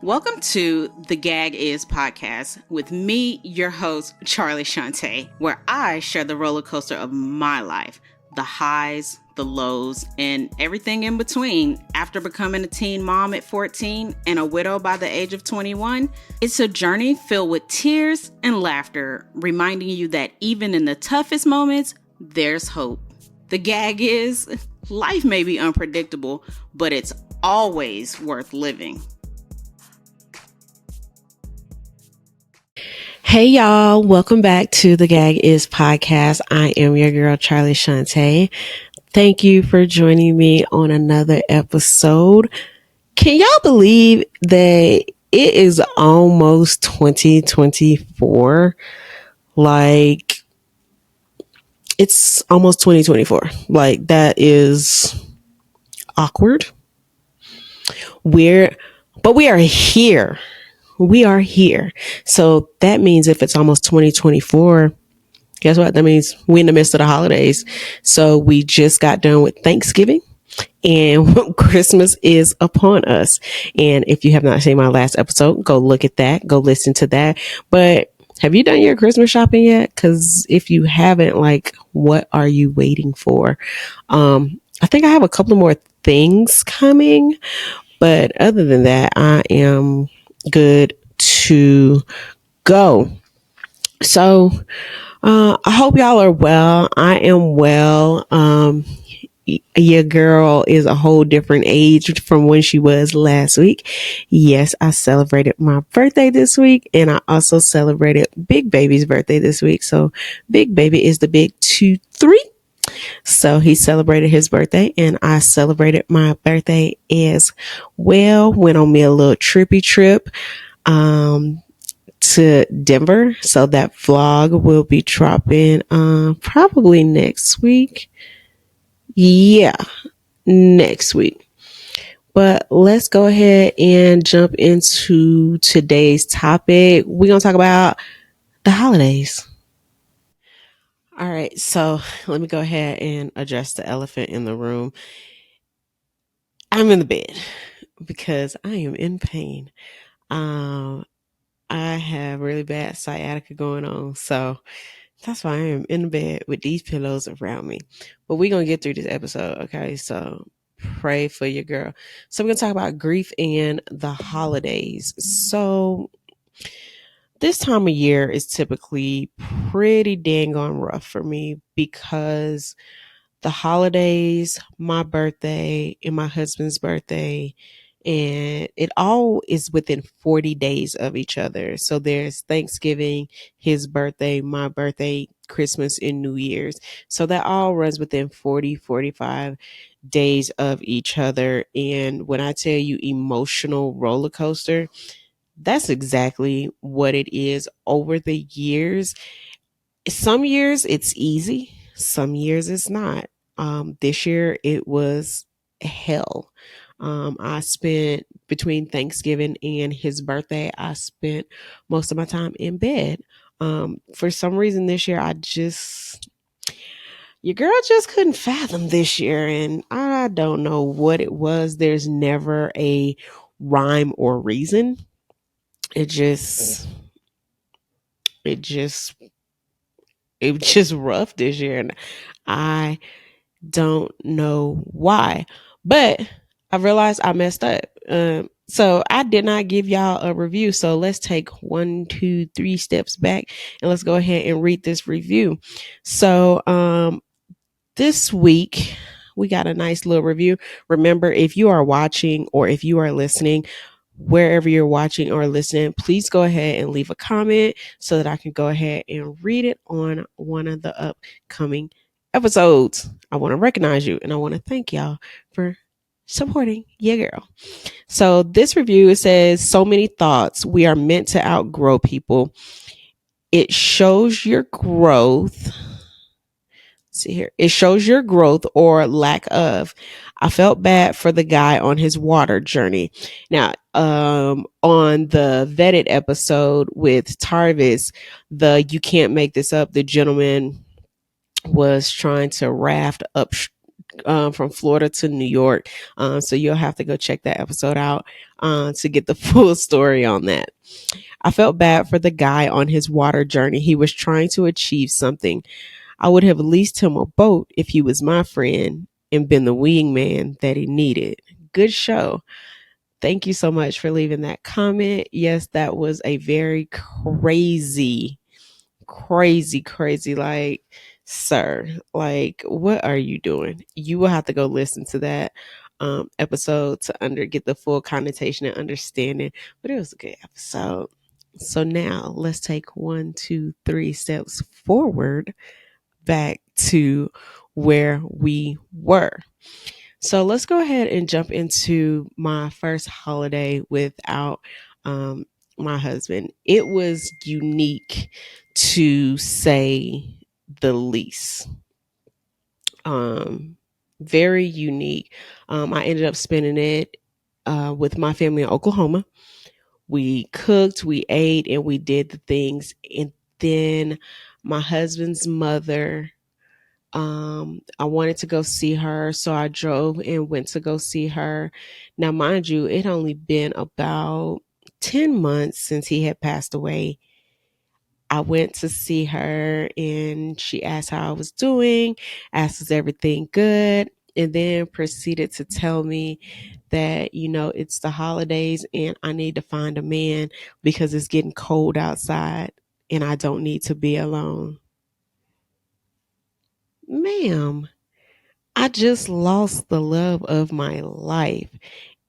Welcome to the Gag Is podcast with me, your host, Charlie Shantae, where I share the roller coaster of my life, the highs, the lows, and everything in between. After becoming a teen mom at 14 and a widow by the age of 21, it's a journey filled with tears and laughter, reminding you that even in the toughest moments, there's hope. The gag is, life may be unpredictable, but it's always worth living. Hey y'all, welcome back to the Gag Is podcast. I am your girl, Charlie Shantae. Thank you for joining me on another episode. Can y'all believe that it is almost 2024? Like, it's almost 2024. Like, that is awkward. But we are here. We are here. So that means if it's almost 2024, guess what? That means we're in the midst of the holidays. So we just got done with Thanksgiving and Christmas is upon us. And if you have not seen my last episode, go look at that. Go listen to that. But have you done your Christmas shopping yet? Because if you haven't, like, what are you waiting for? I think I have a couple more things coming. But other than that, I am good to go. So I hope y'all are well. I am well. Your girl is a whole different age from when she was last week. Yes, I celebrated my birthday this week, and I also celebrated Big Baby's birthday this week. So Big Baby is the big 2-3. So he celebrated his birthday and I celebrated my birthday as well. Went on me a little trippy trip to Denver. So that vlog will be dropping probably next week. Yeah, next week. But let's go ahead and jump into today's topic. We're going to talk about the holidays. All right, so let me go ahead and address the elephant in the room. I'm in the bed because I am in pain. I have really bad sciatica going on, so that's why I am in the bed with these pillows around me. But we're going to get through this episode, okay? So pray for your girl. So we're going to talk about grief and the holidays. So this time of year is typically pretty dang on rough for me because the holidays, my birthday, and my husband's birthday, and it all is within 40 days of each other. So there's Thanksgiving, his birthday, my birthday, Christmas, and New Year's. So that all runs within 45 days of each other. And when I tell you emotional roller coaster, that's exactly what it is over the years. Some years it's easy, some years it's not. This year it was hell. I spent between Thanksgiving and his birthday, I spent most of my time in bed. For some reason this year, your girl just couldn't fathom this year, and I don't know what it was. There's never a rhyme or reason. It just, it just it was just rough this year, and I don't know why. But I realized I messed up. So I did not give y'all a review. So let's take 1, 2, 3 steps back and let's go ahead and read this review. So this week we got a nice little review. Remember, if you are watching or if you are listening, wherever you're watching or listening, please go ahead and leave a comment so that I can go ahead and read it on one of the upcoming episodes. I want to recognize you and I want to thank y'all for supporting your girl. So this review, it says, so many thoughts. We are meant to outgrow people. It shows your growth. See here. It shows your growth or lack of. I felt bad for the guy on his water journey. Now, on the vetted episode with Tarvis, the you can't make this up, the gentleman was trying to raft up from Florida to New York. So you'll have to go check that episode out to get the full story on that. I felt bad for the guy on his water journey. He was trying to achieve something. I would have leased him a boat if he was my friend and been the wingman that he needed. Good show. Thank you so much for leaving that comment. Yes, that was a very crazy, like, sir, like, what are you doing? You will have to go listen to that episode to get the full connotation and understanding. But it was a good episode. So now let's take 1, 2, 3 steps forward back to where we were. So let's go ahead and jump into my first holiday without um, my husband. It was unique, to say the least. Um, Very unique. I ended up spending it with my family in Oklahoma. We cooked, we ate, and we did the things. And then my husband's mother, I wanted to go see her, so I drove and went to go see her. Now, mind you, it only been about 10 months since he had passed away. I went to see her and she asked how I was doing, asked, is everything good? And then proceeded to tell me that, it's the holidays and I need to find a man because it's getting cold outside and I don't need to be alone. Ma'am, I just lost the love of my life.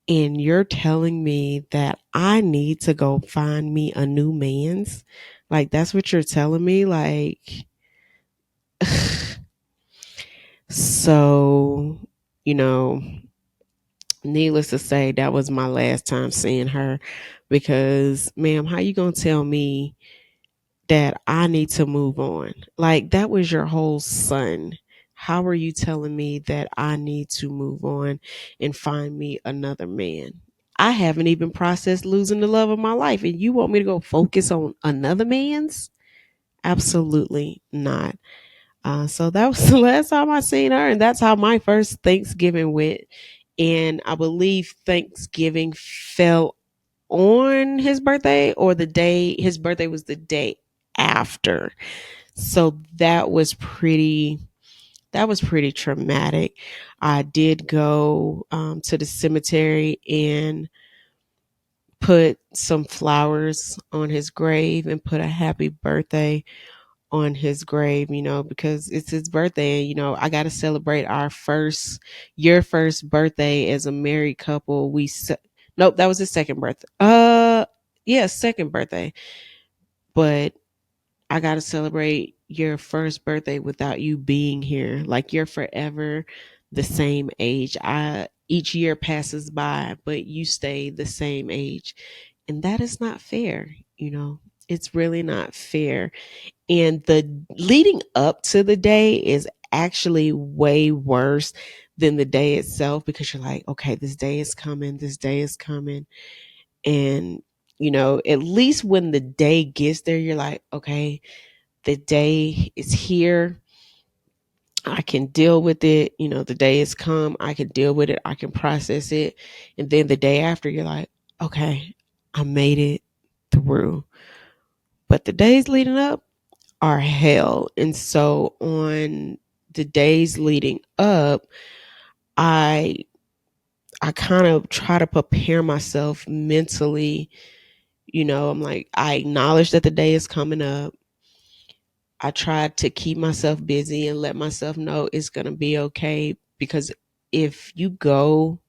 And you're telling me that I need to go find me a new man's? Like, that's what you're telling me? Like, so, you know, needless to say, that was my last time seeing her because, ma'am, how you going to tell me that I need to move on? Like, that was your whole son. How are you telling me that I need to move on and find me another man? I haven't even processed losing the love of my life, and you want me to go focus on another man's? Absolutely not. So that was the last time I seen her, and that's how my first Thanksgiving went. And I believe Thanksgiving fell on his birthday, or the day his birthday was the day after. So that was pretty traumatic. I did go to the cemetery and put some flowers on his grave and put a happy birthday on his grave, because it's his birthday and I got to celebrate your first birthday as a married couple. Nope, that was his second birthday. Yeah, second birthday. But I got to celebrate your first birthday without you being here. Like, you're forever the same age. I Each year passes by, but you stay the same age. And that is not fair. It's really not fair. And the leading up to the day is actually way worse than the day itself, because you're like, okay, this day is coming, this day is coming. And, at least when the day gets there, you're like, okay, the day is here. I can deal with it. The day has come. I can deal with it. I can process it. And then the day after, you're like, okay, I made it through. But the days leading up are hell. And so on the days leading up, I I kind of try to prepare myself mentally. I'm like, I acknowledge that the day is coming up. I try to keep myself busy and let myself know it's going to be okay, because if you go,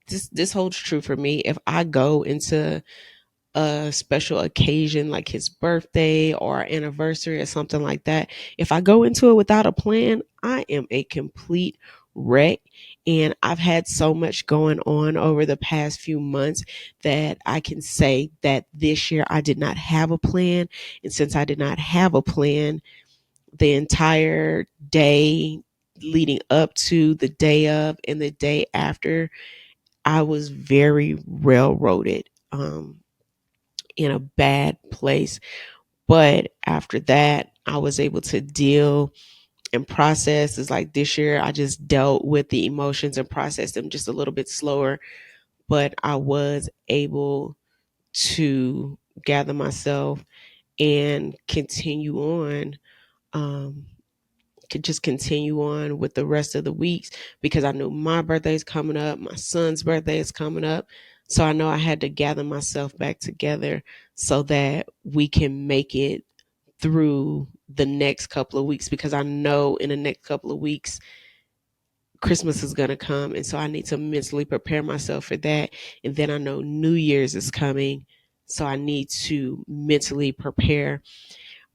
this holds true for me. If I go into a special occasion like his birthday or anniversary or something like that, if I go into it without a plan, I am a complete wreck. And I've had so much going on over the past few months that I can say that this year I did not have a plan. And since I did not have a plan, the entire day leading up to the day of and the day after, I was very railroaded. In a bad place. But after that, I was able to deal and process. Is like this year I just dealt with the emotions and processed them just a little bit slower, but I was able to gather myself and continue on. Um, could just continue on with the rest of the weeks because I knew my birthday is coming up, my son's birthday is coming up. So I know I had to gather myself back together so that we can make it through the next couple of weeks, because I know in the next couple of weeks Christmas is going to come, and so I need to mentally prepare myself for that. And then I know New Year's is coming, so I need to mentally prepare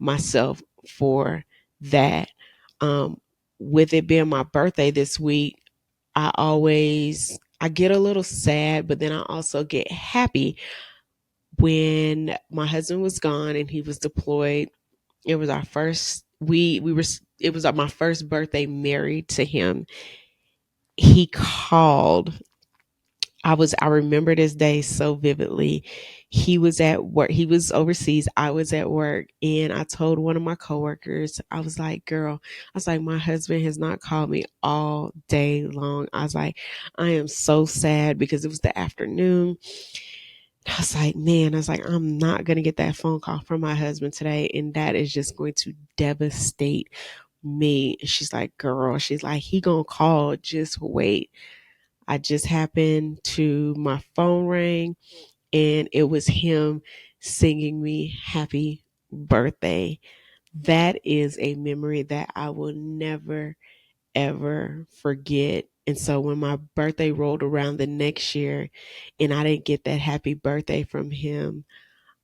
myself for that. Um, with it being my birthday this week, I get a little sad, but then I also get happy. When my husband was gone and he was deployed, it was our first we were it was my first birthday married to him. He called. I remember this day so vividly. He was at work. He was overseas. I was at work, and I told one of my coworkers, I was like, girl, I was like, my husband has not called me all day long. I was like, I am so sad, because it was the afternoon. I was like, man, I was like, I'm not going to get that phone call from my husband today. And that is just going to devastate me. She's like, girl, she's like, he gonna call. Just wait. I just happened to, my phone rang, and it was him singing me happy birthday. That is a memory that I will never, ever forget. And so when my birthday rolled around the next year and I didn't get that happy birthday from him,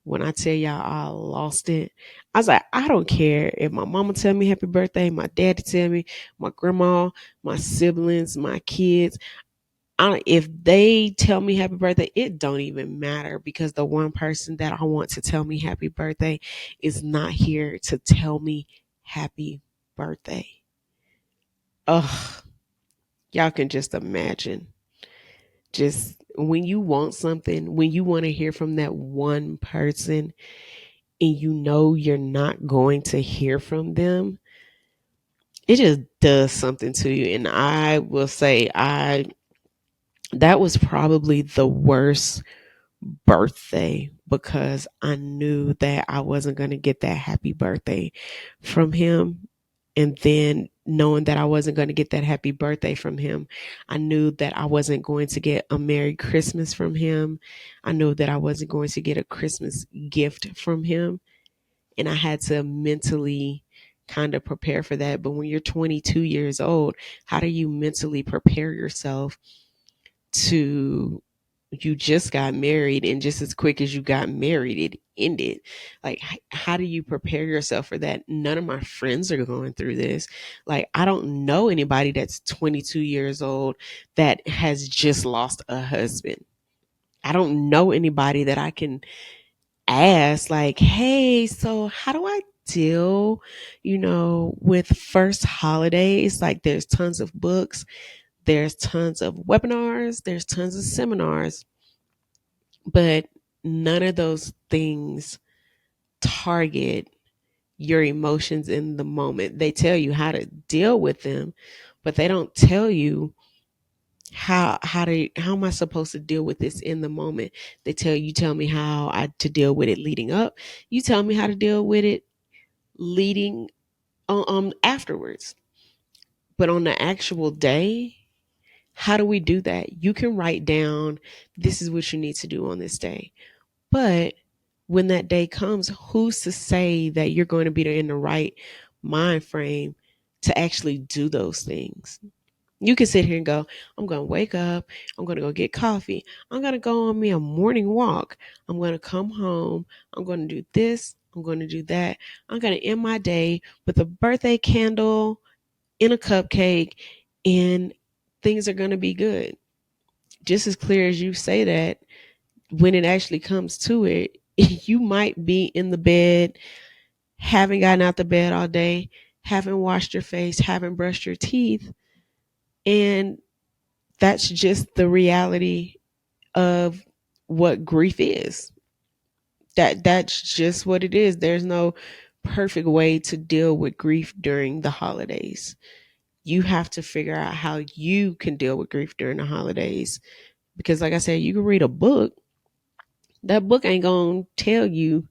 when I tell y'all I lost it, I was like, I don't care if my mama tell me happy birthday, my daddy tell me, my grandma, my siblings, my kids. If they tell me happy birthday, it don't even matter, because the one person that I want to tell me happy birthday is not here to tell me happy birthday. Ugh, y'all can just imagine. Just when you want something, when you want to hear from that one person and you know you're not going to hear from them, it just does something to you. And I will say, I that was probably the worst birthday, because I knew that I wasn't going to get that happy birthday from him. And then knowing that I wasn't going to get that happy birthday from him, I knew that I wasn't going to get a Merry Christmas from him. I knew that I wasn't going to get a Christmas gift from him. And I had to mentally kind of prepare for that. But when you're 22 years old, how do you mentally prepare yourself to, you just got married, and just as quick as you got married it ended? Like, how do you prepare yourself for that? None of my friends are going through this. Like, I don't know anybody that's 22 years old that has just lost a husband. I don't know anybody that I can ask, like, hey, so how do I deal, with first holidays? Like, there's tons of books, there's tons of webinars, there's tons of seminars, but none of those things target your emotions in the moment. They tell you how to deal with them, but they don't tell you how am I supposed to deal with this in the moment. You tell me how I to deal with it leading up. You tell me how to deal with it leading afterwards. But on the actual day, how do we do that? You can write down, this is what you need to do on this day. But when that day comes, who's to say that you're going to be in the right mind frame to actually do those things? You can sit here and go, I'm going to wake up. I'm going to go get coffee. I'm going to go on me a morning walk. I'm going to come home. I'm going to do this. I'm going to do that. I'm going to end my day with a birthday candle in a cupcake, and things are going to be good. Just as clear as you say that, when it actually comes to it, you might be in the bed, haven't gotten out the bed all day, haven't washed your face, haven't brushed your teeth. And that's just the reality of what grief is. That's just what it is. There's no perfect way to deal with grief during the holidays. You have to figure out how you can deal with grief during the holidays. Because, like I said, you can read a book. That book ain't going to tell you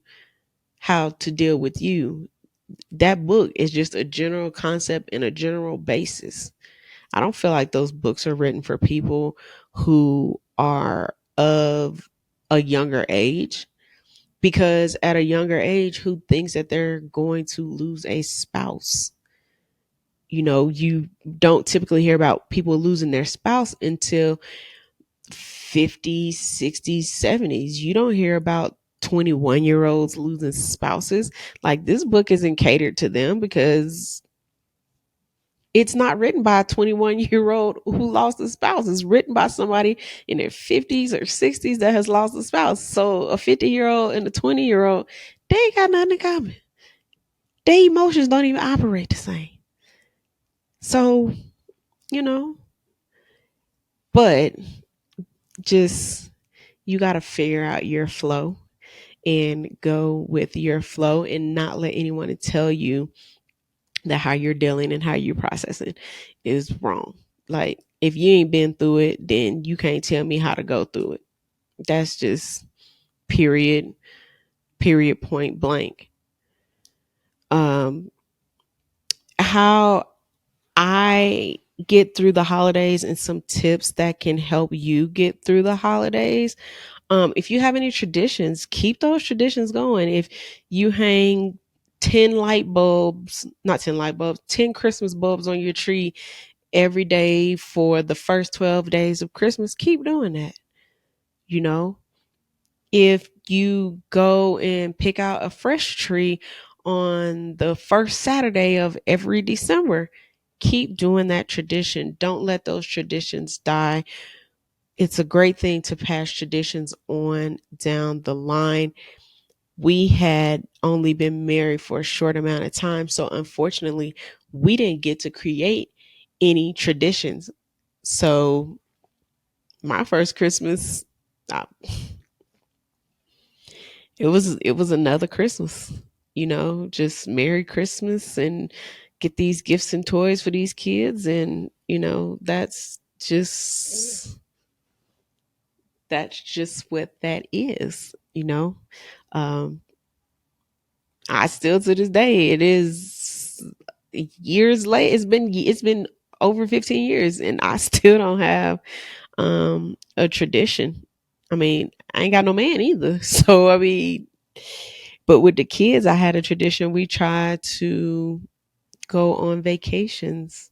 how to deal with you. That book is just a general concept and a general basis. I don't feel like those books are written for people who are of a younger age, because at a younger age, who thinks that they're going to lose a spouse? You know, you don't typically hear about people losing their spouse until 50s, 60s, 70s. You don't hear about 21-year-olds losing spouses. Like, this book isn't catered to them because it's not written by a 21-year-old who lost a spouse. It's written by somebody in their 50s or 60s that has lost a spouse. So a 50-year-old and a 20-year-old, they ain't got nothing in common. Their emotions don't even operate the same. So, you know, but just, you got to figure out your flow and go with your flow and not let anyone tell you that how you're dealing and how you're processing is wrong. Like, if you ain't been through it, then you can't tell me how to go through it. That's just period, period, point blank. Um, how I get through the holidays and some tips that can help you get through the holidays. If you have any traditions, keep those traditions going. If you hang 10 light bulbs, not 10 light bulbs, 10 Christmas bulbs on your tree every day for the first 12 days of Christmas, keep doing that. You know, if you go and pick out a fresh tree on the first Saturday of every December, keep doing that tradition. Don't let those traditions die. It's a great thing to pass traditions on down the line. We had only been married for a short amount of time, so unfortunately, we didn't get to create any traditions. So my first Christmas, uh, it was another Christmas, just Merry Christmas and get these gifts and toys for these kids, and that's just what that is. Um, I still, to this day, it is years late. It's been over 15 years, and I still don't have a tradition. I mean, I ain't got no man either. So I mean, but with the kids, I had a tradition. We tried to go on vacations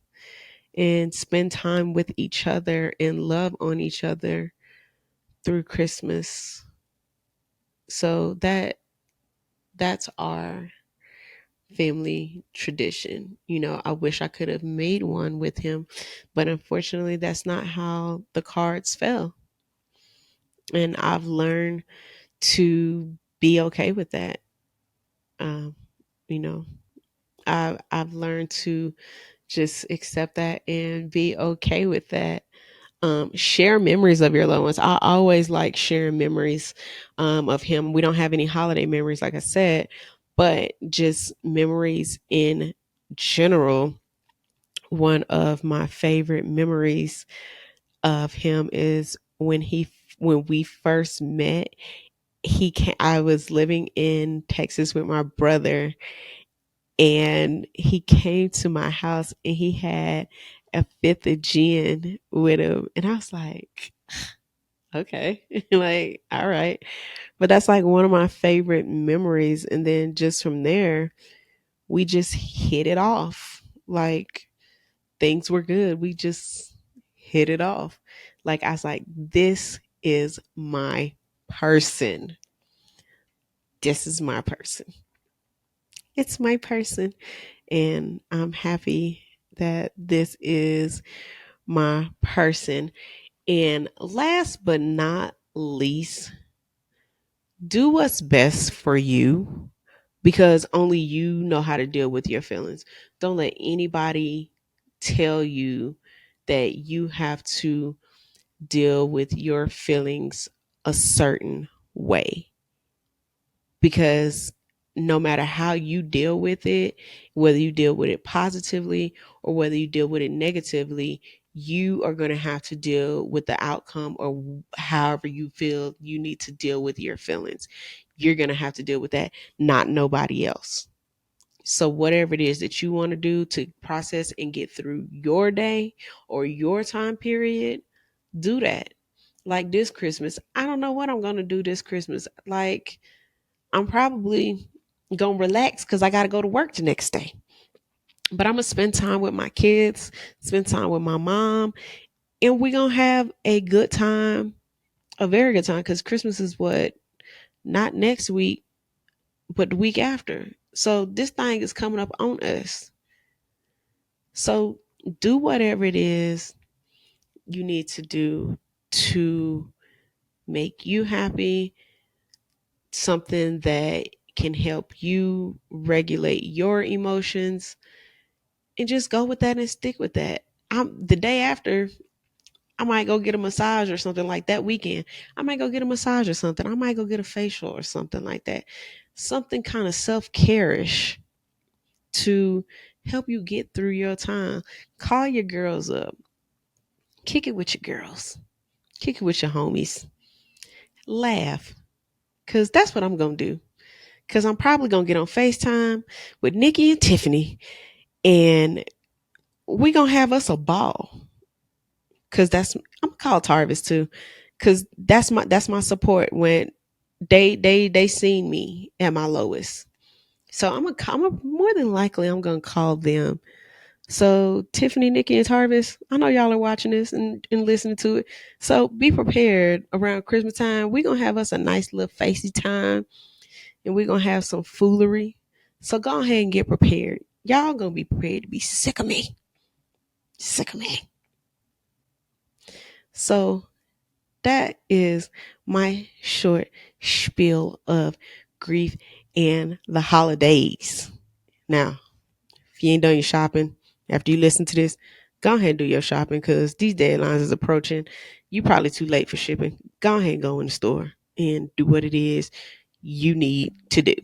and spend time with each other and love on each other through Christmas. So that's our family tradition. I wish I could have made one with him, but unfortunately, that's not how the cards fell. And I've learned to be okay with that. Um, you know, I've learned to just accept that and be okay with that. Share memories of your loved ones. I always like sharing memories of him. We don't have any holiday memories, like I said, but just memories in general. One of my favorite memories of him is when we first met. I was living in Texas with my brother, and he came to my house and he had a fifth of gin with him, and I was like, okay, like, all right. But that's like one of my favorite memories. And then just from there, we just hit it off. Like, things were good. We just hit it off. Like, I was like, this is my person. This is my person. It's my person. And I'm happy that this is my person. And last but not least, do what's best for you, because only you know how to deal with your feelings. Don't let anybody tell you that you have to deal with your feelings a certain way, because no matter how you deal with it, whether you deal with it positively or whether you deal with it negatively, you are going to have to deal with the outcome, or however you feel you need to deal with your feelings. You're going to have to deal with that, not nobody else. So, whatever it is that you want to do to process and get through your day or your time period, do that. Like this Christmas, I don't know what I'm going to do this Christmas. Like, I'm probably going to relax because I got to go to work the next day. But I'm going to spend time with my kids, spend time with my mom, and we're going to have a good time, a very good time, because Christmas is what? Not next week, but the week after. So this thing is coming up on us. So do whatever it is you need to do to make you happy, something that can help you regulate your emotions, and just go with that and stick with that. The day after, I might go get a massage or something like that weekend. I might go get a massage or something. I might go get a facial or something like that. Something kind of self-care-ish to help you get through your time. Call your girls up. Kick it with your girls. Kick it with your homies. Laugh. Because that's what I'm going to do. Because I'm probably going to get on FaceTime with Nikki and Tiffany. And we going to have us a ball. Because I'm called Tarvis too. Because that's my support when they seen me at my lowest. So I'm more than likely I'm going to call them. So Tiffany, Nikki, and Tarvis, I know y'all are watching this and listening to it. So be prepared around Christmas time. We're going to have us a nice little facey time, and we're going to have some foolery. So go ahead and get prepared. Y'all going to be prepared to be sick of me. Sick of me. So that is my short spiel of grief and the holidays. Now, if you ain't done your shopping after you listen to this, go ahead and do your shopping because these deadlines is approaching. You probably too late for shipping. Go ahead and go in the store and do what it is you need to do.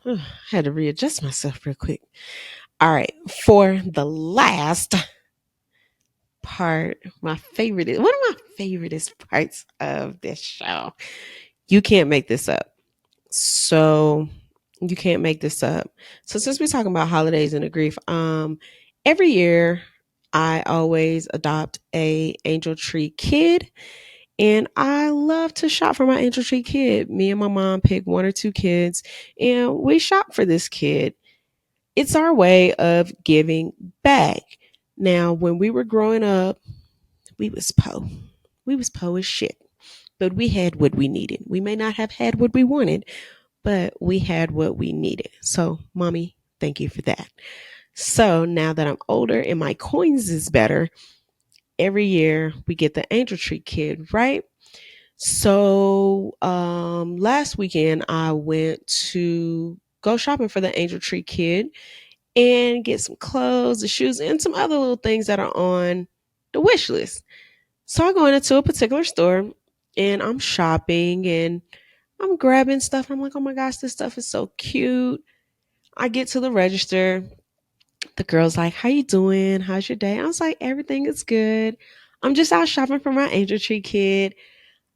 I had to readjust myself real quick. All right, for the last part, one of my favoriteest parts of this show. You can't make this up. So you can't make this up. So since we're talking about holidays and the grief, every year I always adopt a angel tree kid, and I love to shop for my angel tree kid. Me and my mom pick one or two kids, and we shop for this kid. It's our way of giving back. Now, when we were growing up, we was po. We was po as shit. But we had what we needed. We may not have had what we wanted, but we had what we needed. So, mommy, thank you for that. So, now that I'm older and my coins is better, every year we get the angel tree kid, right? So, last weekend I went to go shopping for the angel tree kid and get some clothes, the shoes, and some other little things that are on the wish list. So I go into a particular store and I'm shopping and I'm grabbing stuff. I'm like, oh my gosh, this stuff is so cute. I get to the register. The girl's like, how you doing? How's your day? I was like, everything is good. I'm just out shopping for my angel tree kid.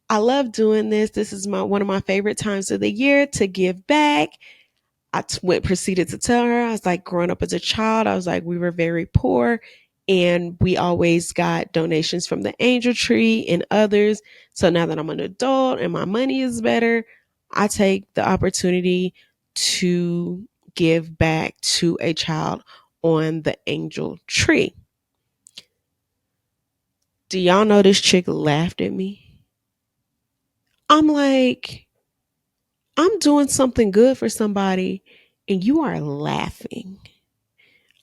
I love doing this. This is my one of my favorite times of the year to give back. Proceeded to tell her, I was like, growing up as a child, I was like, we were very poor and we always got donations from the angel tree and others. So now that I'm an adult and my money is better, I take the opportunity to give back to a child on the angel tree. Do y'all know this chick laughed at me? I'm like, I'm doing something good for somebody and you are laughing.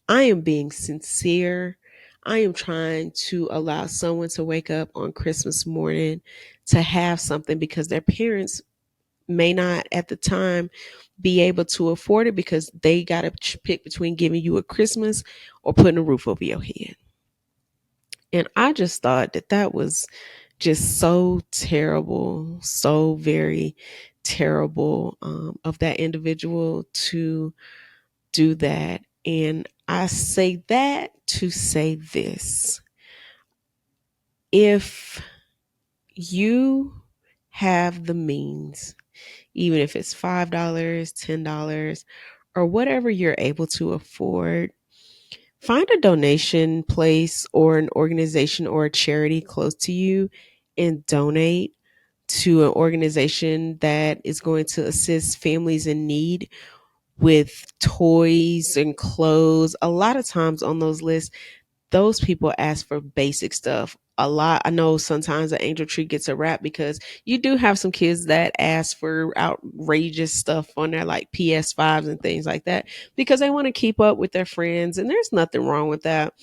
I am being sincere. I am trying to allow someone to wake up on Christmas morning to have something because their parents may not at the time be able to afford it because they got to pick between giving you a Christmas or putting a roof over your head. And I just thought that was just so terrible, so very terrible of that individual to do that. And I say that to say this: if you have the means, even if it's $5, $10, or whatever you're able to afford, find a donation place or an organization or a charity close to you and donate to an organization that is going to assist families in need with toys and clothes. A lot of times on those lists, those people ask for basic stuff. A lot. I know sometimes the angel tree gets a rap because you do have some kids that ask for outrageous stuff on there, like PS5s and things like that, because they want to keep up with their friends. And there's nothing wrong with that.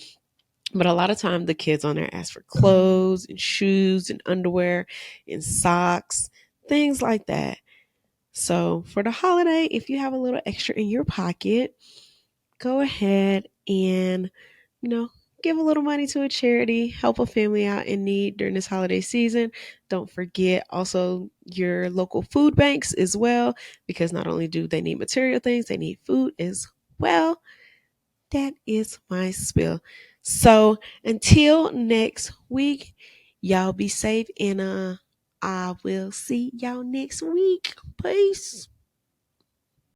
But a lot of time the kids on there ask for clothes and shoes and underwear and socks, things like that. So for the holiday, if you have a little extra in your pocket, go ahead and, you know, give a little money to a charity, help a family out in need during this holiday season. Don't forget also your local food banks as well, because not only do they need material things, they need food as well. That is my spill. So until next week, y'all be safe, and I will see y'all next week. Peace.